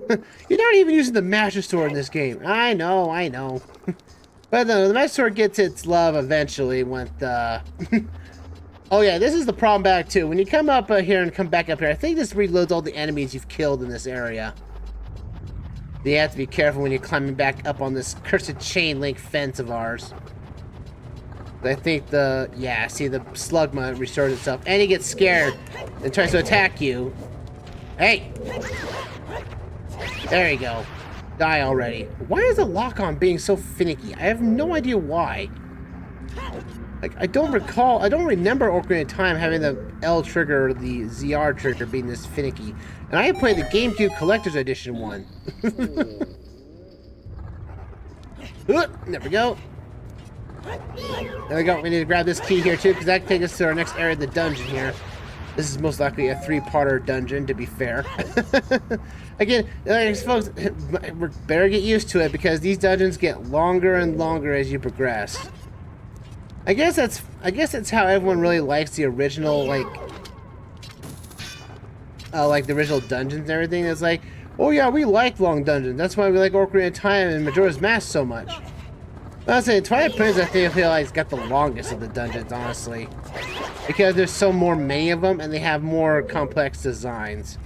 You're not even using the Master Sword in this game. I know, I know. But no, the Master Sword gets its love eventually with Oh yeah, this is the problem back too. When you come up here and come back up here, I think this reloads all the enemies you've killed in this area. You have to be careful when you're climbing back up on this cursed chain link fence of ours. I think see the slugma restores itself, and he gets scared and tries to attack you. Hey! There you go. Die already. Why is the lock-on being so finicky? I have no idea why. Like, I don't remember Ocarina of Time having the L trigger or the ZR trigger being this finicky. And I played the GameCube Collector's Edition one. There we go. There we go. We need to grab this key here too, because that can take us to our next area of the dungeon here. This is most likely a 3-parter dungeon, to be fair. Again, folks, we better get used to it because these dungeons get longer and longer as you progress. I guess that's how everyone really likes the original, like the original dungeons and everything. It's like, oh yeah, we like long dungeons. That's why we like Ocarina of Time and Majora's Mask so much. But I'll say Twilight Princess, I feel like it's got the longest of the dungeons, honestly, because there's so many of them and they have more complex designs.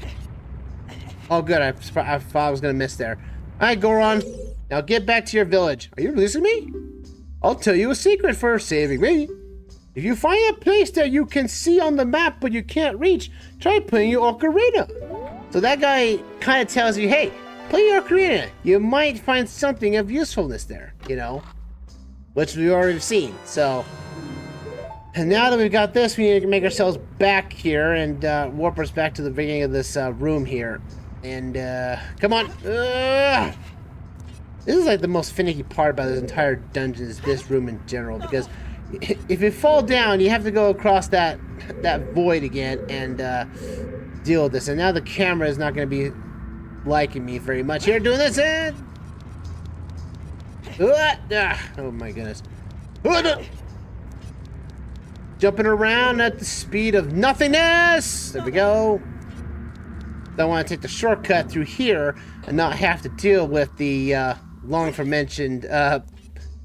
Oh good, I thought I was gonna miss there. All right, Goron, now get back to your village. Are you releasing me? I'll tell you a secret for saving me. If you find a place that you can see on the map but you can't reach, try playing your ocarina. So that guy kind of tells you, hey, play your ocarina. You might find something of usefulness there, you know, which we've already seen. So, and now that we've got this, we need to make ourselves back here and warp us back to the beginning of this room here. And come on. This is like the most finicky part about this entire dungeon, is this room in general, because if you fall down, you have to go across that void again and deal with this. And now the camera is not going to be liking me very much here doing this. And oh my goodness. Jumping around at the speed of nothingness. There we go. I want to take the shortcut through here and not have to deal with the long aforementioned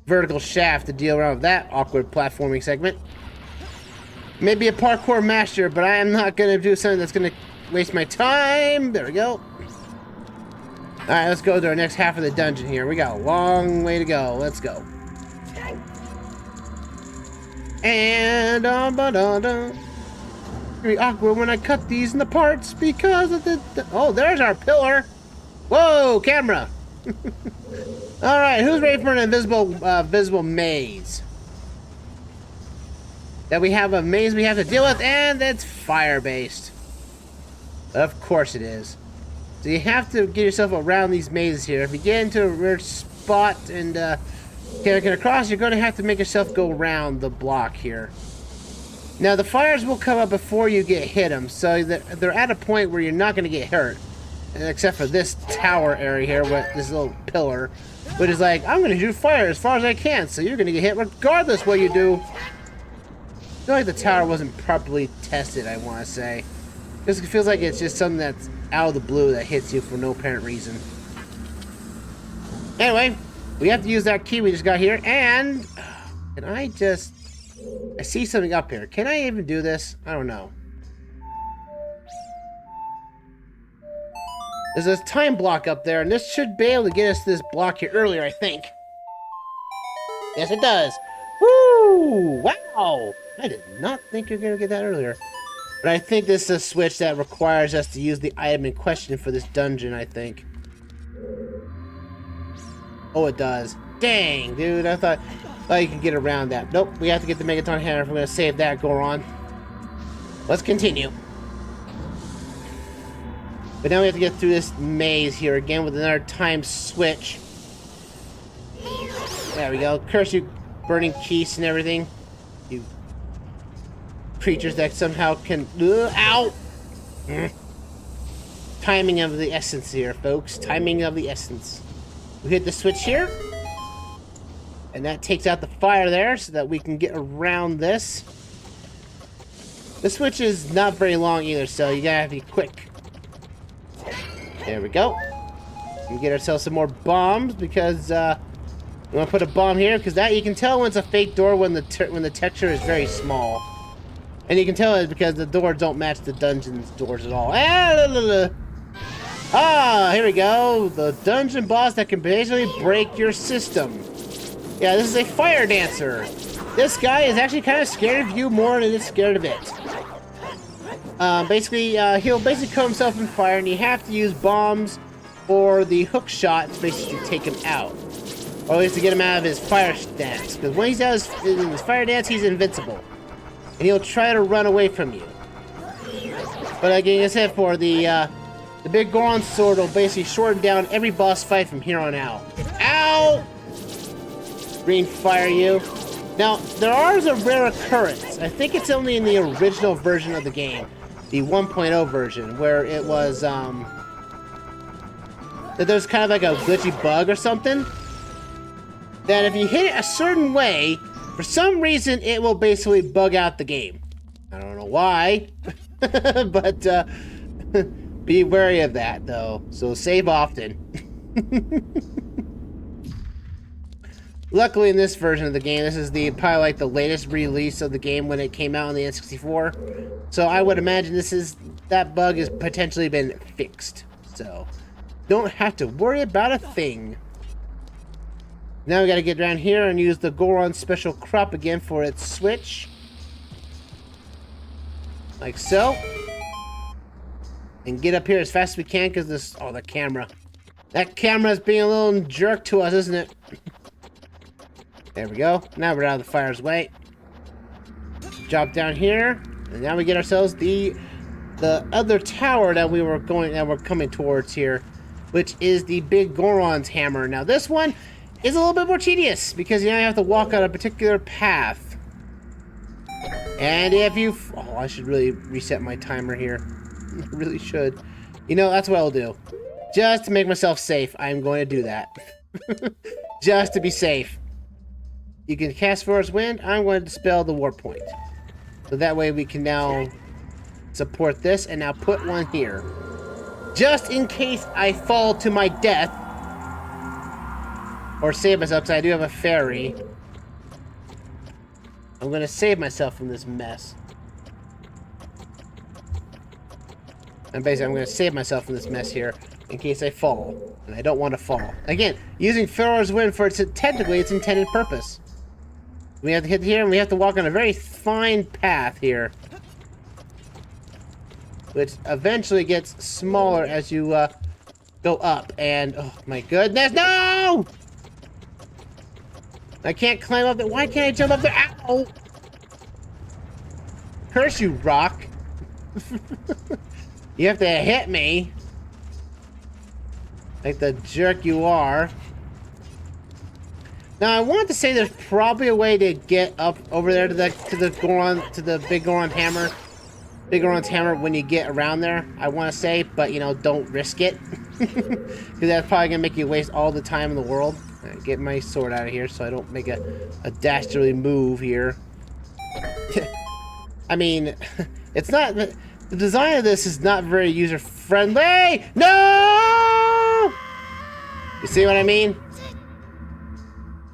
vertical shaft to deal around with that awkward platforming segment. Maybe a parkour master, but I am not going to do something that's going to waste my time. There we go. Alright, let's go to our next half of the dungeon here. We got a long way to go. Let's go. And very awkward when I cut these into parts because of the oh, there's our pillar. Whoa, camera. All right, who's ready for an invisible maze? That we have a maze we have to deal with, and it's fire-based. Of course it is. So you have to get yourself around these mazes here. If you get into a weird spot and can't get across, you're going to have to make yourself go around the block here. Now, the fires will come up before you get hit them, so they're at a point where you're not going to get hurt. Except for this tower area here with this little pillar, which is like, I'm going to shoot fire as far as I can, so you're going to get hit regardless what you do. I feel like the tower wasn't properly tested, I want to say. Because it feels like it's just something that's out of the blue that hits you for no apparent reason. Anyway, we have to use that key we just got here, and can I see something up here. Can I even do this? I don't know. There's this time block up there, and this should be able to get us to this block here earlier, I think. Yes, it does. Woo! Wow! I did not think you're going to get that earlier. But I think this is a switch that requires us to use the item in question for this dungeon, I think. Oh, it does. Dang, dude. I thought you could get around that. Nope, we have to get the Megaton Hammer if we're going to save that Goron. Let's continue. But now we have to get through this maze here again with another time switch. There we go. Curse you, burning keys and everything. You creatures that somehow can... ow! Timing of the essence here, folks. Timing of the essence. We hit the switch here. And that takes out the fire there so that we can get around this. The switch is not very long either, so you gotta have to be quick. There we go. And get ourselves some more bombs because we want to put a bomb here because that you can tell when it's a fake door when the texture is very small, and you can tell it because the doors don't match the dungeon's doors at all. Here we go. The dungeon boss that can basically break your system. Yeah, this is a fire dancer. This guy is actually kind of scared of you more than it's scared of it. He'll basically coat himself in fire, and you have to use bombs or the hook shot to basically take him out. Or at least to get him out of his fire dance. Because when he's out in his fire dance, he's invincible. And he'll try to run away from you. But again, as I said before, the big Goron sword will basically shorten down every boss fight from here on out. Ow! Green fire you. Now, there is a rare occurrence. I think it's only in the original version of the game. The 1.0 version, where it was, that there's kind of like a glitchy bug or something. That if you hit it a certain way, for some reason, it will basically bug out the game. I don't know why, but be wary of that, though. So save often. Luckily, in this version of the game, this is probably like the latest release of the game when it came out on the N64. So I would imagine that bug has potentially been fixed. So don't have to worry about a thing. Now we gotta get down here and use the Goron special crop again for its switch. Like so. And get up here as fast as we can because the camera. That camera's being a little jerk to us, isn't it? There we go. Now we're out of the fire's way. Drop down here. And now we get ourselves the other tower that we're coming towards here, which is the big Goron's hammer. Now this one is a little bit more tedious because you have to walk on a particular path. And if you... Oh, I should really reset my timer here. I really should. You know, that's what I'll do. Just to make myself safe, I'm going to do that. Just to be safe. You can cast Forest Wind. I'm going to dispel the warp point. So that way we can now support this and now put one here. Just in case I fall to my death. Or save myself, because I do have a fairy. I'm going to save myself from this mess. And basically, I'm going to save myself from this mess here in case I fall. And I don't want to fall. Again, using Pharaoh's Wind for technically its intended purpose. We have to hit here, and we have to walk on a very fine path here. Which eventually gets smaller as you go up. And, oh my goodness, no! I can't climb up there. Why can't I jump up there? Ow! Curse you, rock. You have to hit me. Like the jerk you are. Now I wanted to say there's probably a way to get up over there to the big Goron hammer. Biggoron's hammer when you get around there, I want to say, but you know, don't risk it. Because that's probably gonna make you waste all the time in the world. Right, get my sword out of here so I don't make a dastardly move here. I mean, it's not... The design of this is not very user-friendly! No! You see what I mean?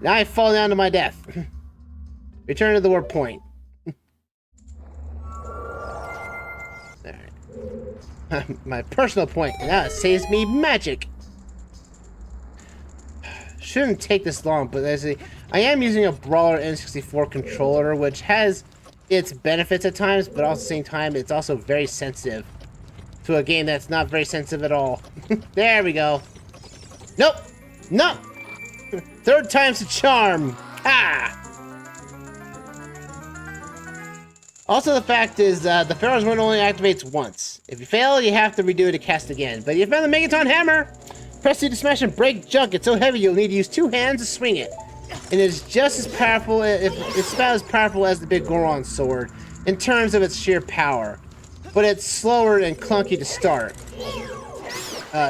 Now I fall down to my death. Return to the warp point. Alright. My personal point. Now it saves me magic. Shouldn't take this long, but I am using a Brawler N64 controller, which has its benefits at times, but also at the same time, it's also very sensitive to a game that's not very sensitive at all. There we go. Nope. Nope. Third time's the charm. Ha! Also, the fact is, the Pharaoh's Wind only activates once. If you fail, you have to redo it to cast again. But you found the Megaton Hammer! Press C to smash and break junk. It's so heavy you'll need to use two hands to swing it. And it's just as powerful, it's about as powerful as the big Goron sword in terms of its sheer power. But it's slower and clunky to start.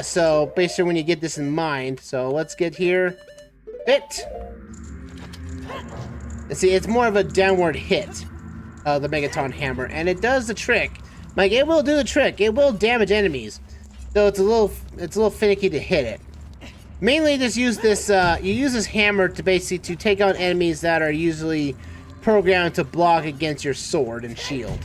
So basically when you get this in mind, so let's get here. Hit! And see, it's more of a downward hit. The Megaton Hammer, and it does the trick. Like, it will do the trick. It will damage enemies, though it's a little finicky to hit it. Mainly just use this, you use this hammer to basically take on enemies that are usually programmed to block against your sword and shield.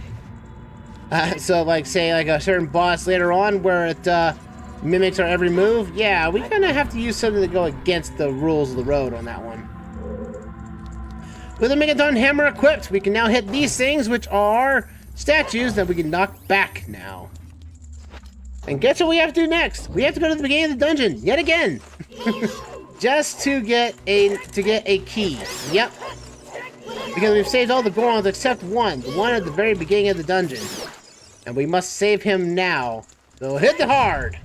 So like say like a certain boss later on where it mimics our every move, yeah, we kind of have to use something to go against the rules of the road on that one. With the Megaton Hammer equipped, we can now hit these things, which are statues that we can knock back now. And guess what we have to do next? We have to go to the beginning of the dungeon yet again, just to get a key. Yep, because we've saved all the Gorons except one, the one at the very beginning of the dungeon, and we must save him now. So hit the hard.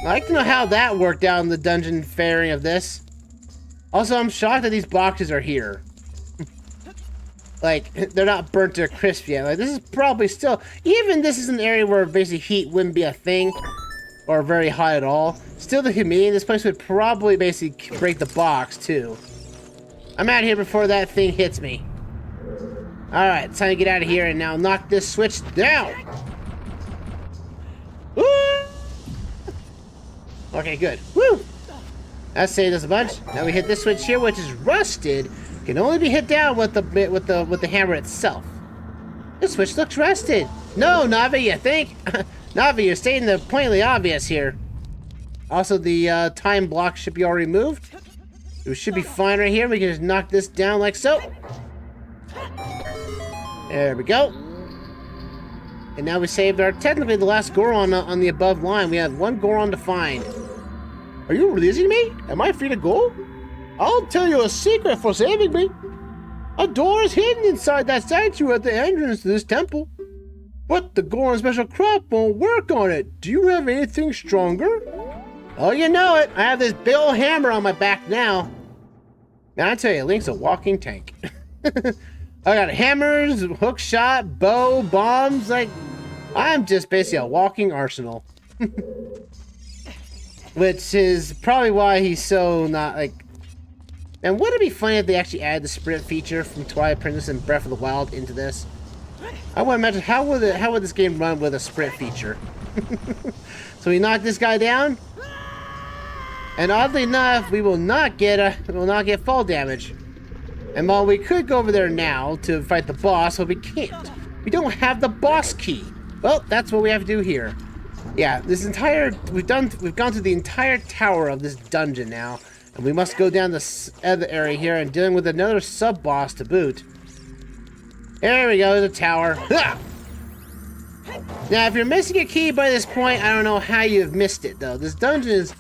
I'd like to know how that worked out in the dungeon fairing of this. Also, I'm shocked that these boxes are here. Like, they're not burnt to a crisp yet. Like, this is probably still... Even this is an area where basically heat wouldn't be a thing. Or very hot at all. Still, the humidity in this place would probably basically break the box, too. I'm out of here before that thing hits me. Alright, it's time to get out of here and now knock this switch down. Woo! Okay, good. Woo! That saved us a bunch. Now we hit this switch here, which is rusted. Can only be hit down with the hammer itself. This switch looks rusted. No, Navi, you think? Navi, you're stating the plainly obvious here. Also, the time block should be already moved. We should be fine right here. We can just knock this down like so. There we go. And now we saved our technically the last Goron on the above line. We have one Goron to find. Are you releasing me? Am I free to go? I'll tell you a secret for saving me. A door is hidden inside that statue at the entrance to this temple. But the Goron special crop won't work on it. Do you have anything stronger? Oh, you know it. I have this big old hammer on my back now. Now I tell you, Link's a walking tank. I got hammers, hook shot, bow, bombs. Like, I'm just basically a walking arsenal. Which is probably why he's so not like... And wouldn't it be funny if they actually added the sprint feature from Twilight Princess and Breath of the Wild into this? I want to imagine how would this game run with a sprint feature? So we knock this guy down, and oddly enough, we will not get fall damage. And while we could go over there now to fight the boss, but we can't. We don't have the boss key. Well, that's what we have to do here. Yeah, this entire we've gone through the entire tower of this dungeon now. And we must go down this other area here and dealing with another sub-boss to boot. There we go, the tower. Ha! Now, if you're missing a key by this point, I don't know how you've missed it, though. This dungeon is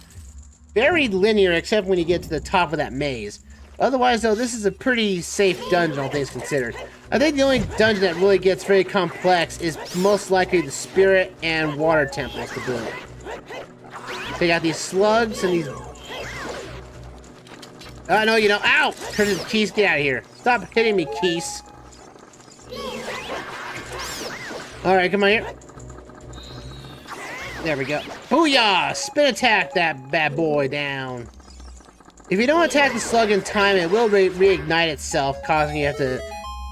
very linear, except when you get to the top of that maze. Otherwise, though, this is a pretty safe dungeon, all things considered. I think the only dungeon that really gets very complex is most likely the spirit and water temples to boot. They got these slugs and these... no, you know, ow! Curtis, Keys, get out of here. Stop hitting me, Keys. Alright, come on here. There we go. Booyah! Spin attack that bad boy down. If you don't attack the slug in time, it will reignite itself, causing you to have to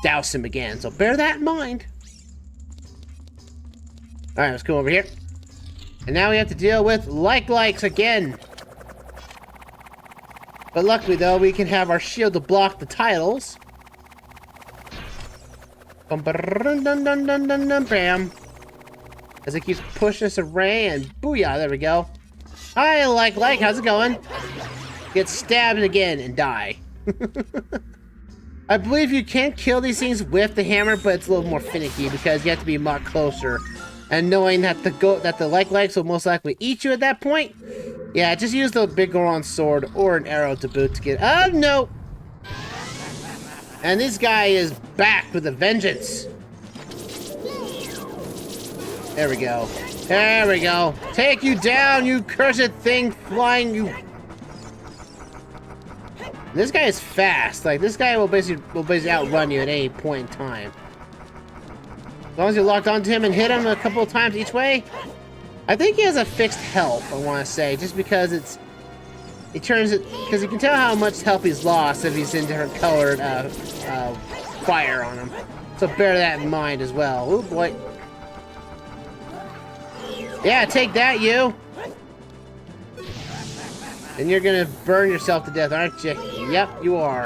douse him again. So bear that in mind. Alright, let's go over here. And now we have to deal with likes again. But luckily, though, we can have our shield to block the titles. Bam. As it keeps pushing us away, and booyah, there we go. Hi, like, how's it going? Get stabbed again and die. I believe you can kill these things with the hammer, but it's a little more finicky because you have to be a lot closer. And knowing that the likes will most likely eat you at that point, yeah, just use the Biggoron sword or an arrow to boot to get... Oh, no! And this guy is back with a vengeance. There we go. There we go. Take you down, you cursed thing flying, you... This guy is fast. Like, this guy will basically outrun you at any point in time. As long as you locked onto him and hit him a couple of times each way. I think he has a fixed health, I want to say, just because it turns it, because you can tell how much health he's lost if he's in different colored fire on him. So bear that in mind as well. Oh boy. Yeah, take that, you. And you're gonna burn yourself to death, aren't you? Yep, you are.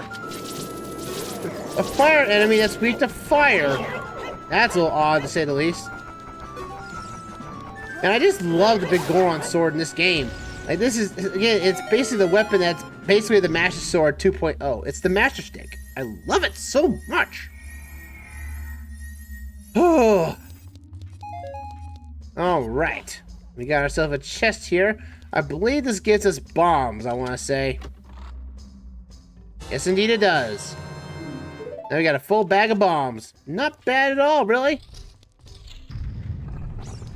A fire enemy that's weak to fire. That's a little odd, to say the least. And I just love the big Goron sword in this game. Like, this is, again, it's basically the weapon that's basically the Master Sword 2.0. It's the Master Stick. I love it so much. Oh. Alright. We got ourselves a chest here. I believe this gets us bombs, I want to say. Yes, indeed it does. Now we got a full bag of bombs. Not bad at all, really.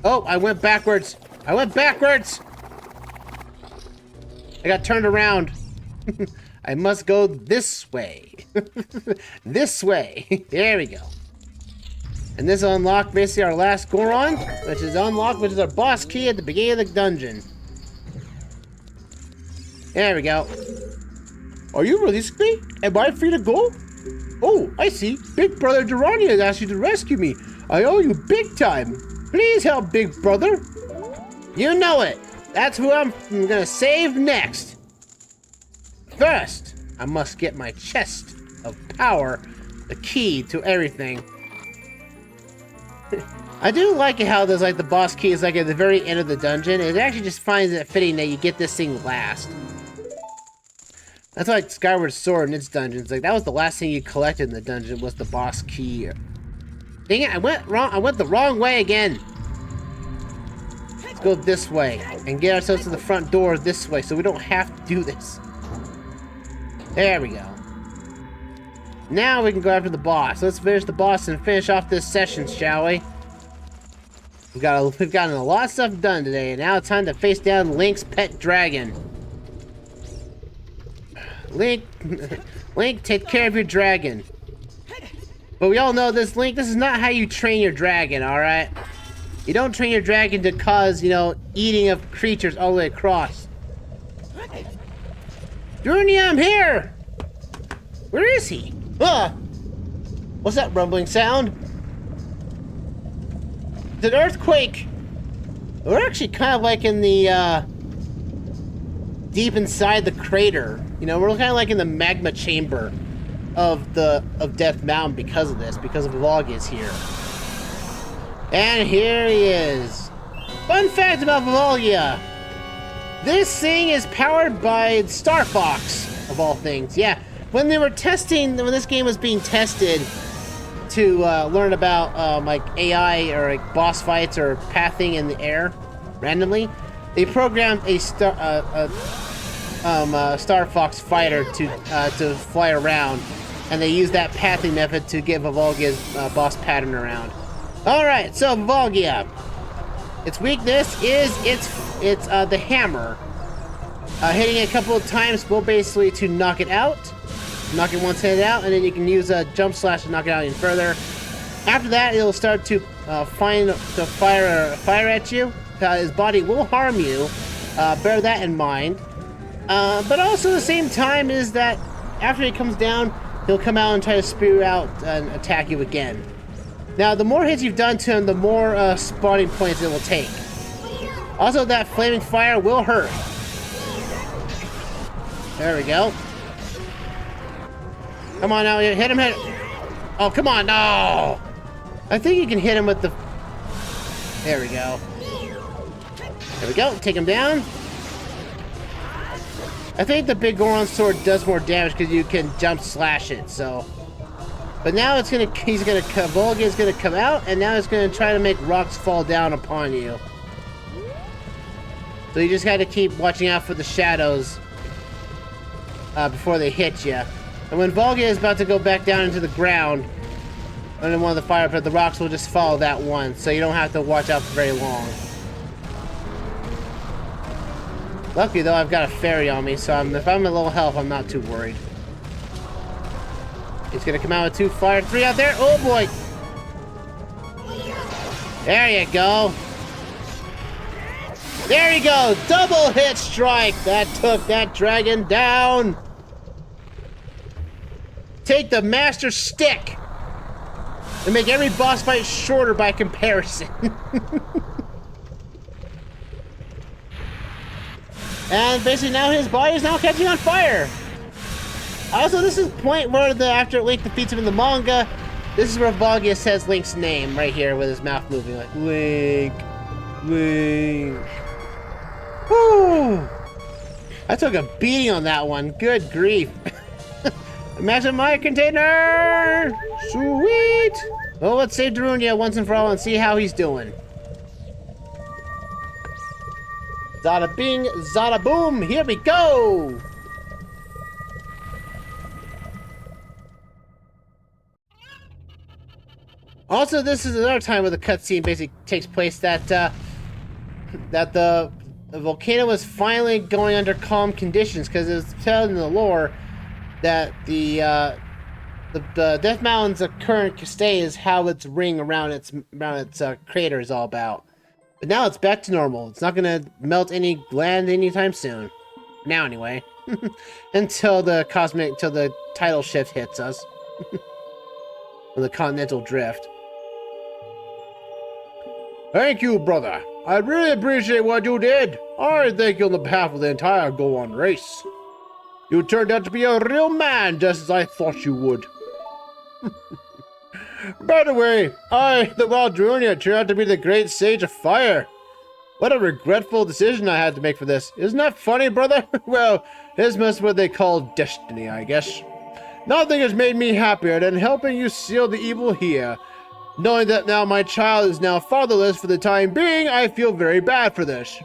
Oh, I went backwards. I went backwards. I got turned around. I must go this way. This way. There we go. And this will unlock basically our last Goron, which is unlocked, which is our boss key at the beginning of the dungeon. There we go. Are you releasing me? Am I free to go? Oh, I see. Big Brother Darunia has asked you to rescue me. I owe you big time. Please help, Big Brother. You know it. That's who I'm gonna save next. First, I must get my chest of power, the key to everything. I do like it how there's like the boss key is like at the very end of the dungeon. It actually just finds it fitting that you get this thing last. That's like Skyward Sword in its dungeons. Like that was the last thing you collected in the dungeon was the boss key. Dang it, I went wrong. I went the wrong way again. Let's go this way and get ourselves to the front door this way so we don't have to do this. There we go. Now we can go after the boss. Let's finish the boss and finish off this session, shall we? We've gotten a lot of stuff done today, and now it's time to face down Link's pet dragon. Link, take care of your dragon. But we all know this, Link, this is not how you train your dragon, alright? You don't train your dragon to cause, you know, eating of creatures all the way across. Darunia, I'm here! Where is he? What's that rumbling sound? It's an earthquake! We're actually kind of like in the, deep inside the crater. You know, we're kind of like in the magma chamber of Death Mountain because of this, because of Volvagia's here. And here he is. Fun fact about Volvagia. This thing is powered by Star Fox, of all things. Yeah, when this game was being tested to learn about like AI or like boss fights or pathing in the air randomly, they programmed a Star Fox fighter to fly around, and they used that pathing method to get Volvagia's boss pattern around. All right, so Volvagia, its weakness is it's the hammer. Hitting it a couple of times will basically to knock it out. Knock it once, hit it out, and then you can use a jump slash to knock it out even further. After that, it'll start to fire at you. His body will harm you. Bear that in mind. But also at the same time is that after he comes down, he'll come out and try to spew out and attack you again. Now, the more hits you've done to him, the more spawning points it will take. Also, that flaming fire will hurt. There we go. Come on now, hit him, hit him. Oh, come on, no! I think you can hit him with the... There we go. There we go, take him down. I think the big Goron sword does more damage because you can jump slash it, so... But now Volvagia's gonna come out, and now it's gonna try to make rocks fall down upon you. So you just gotta keep watching out for the shadows before they hit you. And when Volvagia is about to go back down into the ground, under one of the fire pits, the rocks will just follow that one, so you don't have to watch out for very long. Luckily though, I've got a fairy on me, so if I'm at low health, I'm not too worried. He's gonna come out with 2 fire, 3 out there. Oh boy! There you go. There you go! Double hit strike! That took that dragon down! Take the Master Stick! And make every boss fight shorter by comparison. And basically now his body is now catching on fire. Also, this is the point where after Link defeats him in the manga, this is where Volvagia says Link's name right here with his mouth moving like Link, Link. Woo! I took a beating on that one. Good grief. Imagine my container! Sweet! Well, let's save Darunia once and for all and see how he's doing. Zada bing, zada boom, here we go! Also, this is another time where the cutscene basically takes place that the volcano was finally going under calm conditions, because it was told in the lore that the Death Mountain's current state is how its ring around its crater is all about. But now it's back to normal. It's not gonna melt any land anytime soon. Now, anyway, until the tidal shift hits us, or the continental drift. Thank you, brother. I really appreciate what you did. I thank you on the behalf of the entire Goron race. You turned out to be a real man, just as I thought you would. By the way, the wild Darunia, turned out to be the great sage of fire. What a regretful decision I had to make for this. Isn't that funny, brother? Well, this must be what they call destiny, I guess. Nothing has made me happier than helping you seal the evil here. Knowing that now my child is now fatherless for the time being, I feel very bad for this.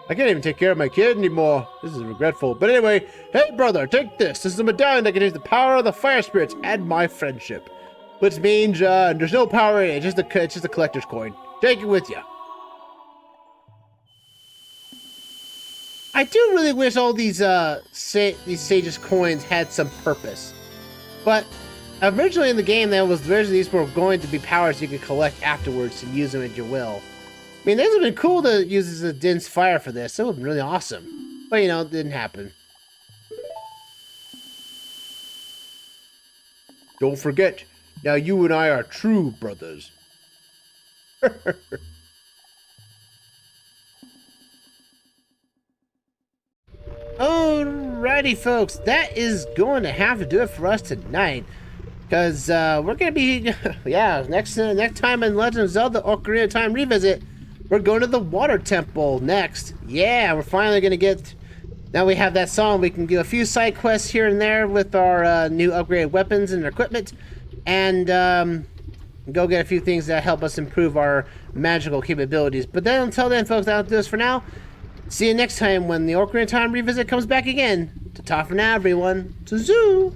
I can't even take care of my kid anymore. This is regretful. But anyway, hey brother, take this. This is a medallion that contains the power of the fire spirits and my friendship. Which means there's no power in it. It's just a collector's coin. Take it with you. I do really wish all these sages coins had some purpose. But originally in the game, these were going to be powers you could collect afterwards and use them at your will. I mean, this would have been cool to use as a dense fire for this. It would have been really awesome. But, you know, it didn't happen. Don't forget, now you and I are true brothers. Alrighty, folks. That is going to have to do it for us tonight. Because we're going to be, yeah, next time in Legend of Zelda Ocarina of Time Revisit, we're going to the Water Temple next. Yeah, we're finally going to get, now we have that song, we can do a few side quests here and there with our new upgraded weapons and equipment, and go get a few things that help us improve our magical capabilities. But then, until then, folks, that'll do us for now. See you next time when the Ocarina of Time Revisit comes back again. Ta-ta for now, everyone. Ta-zoo!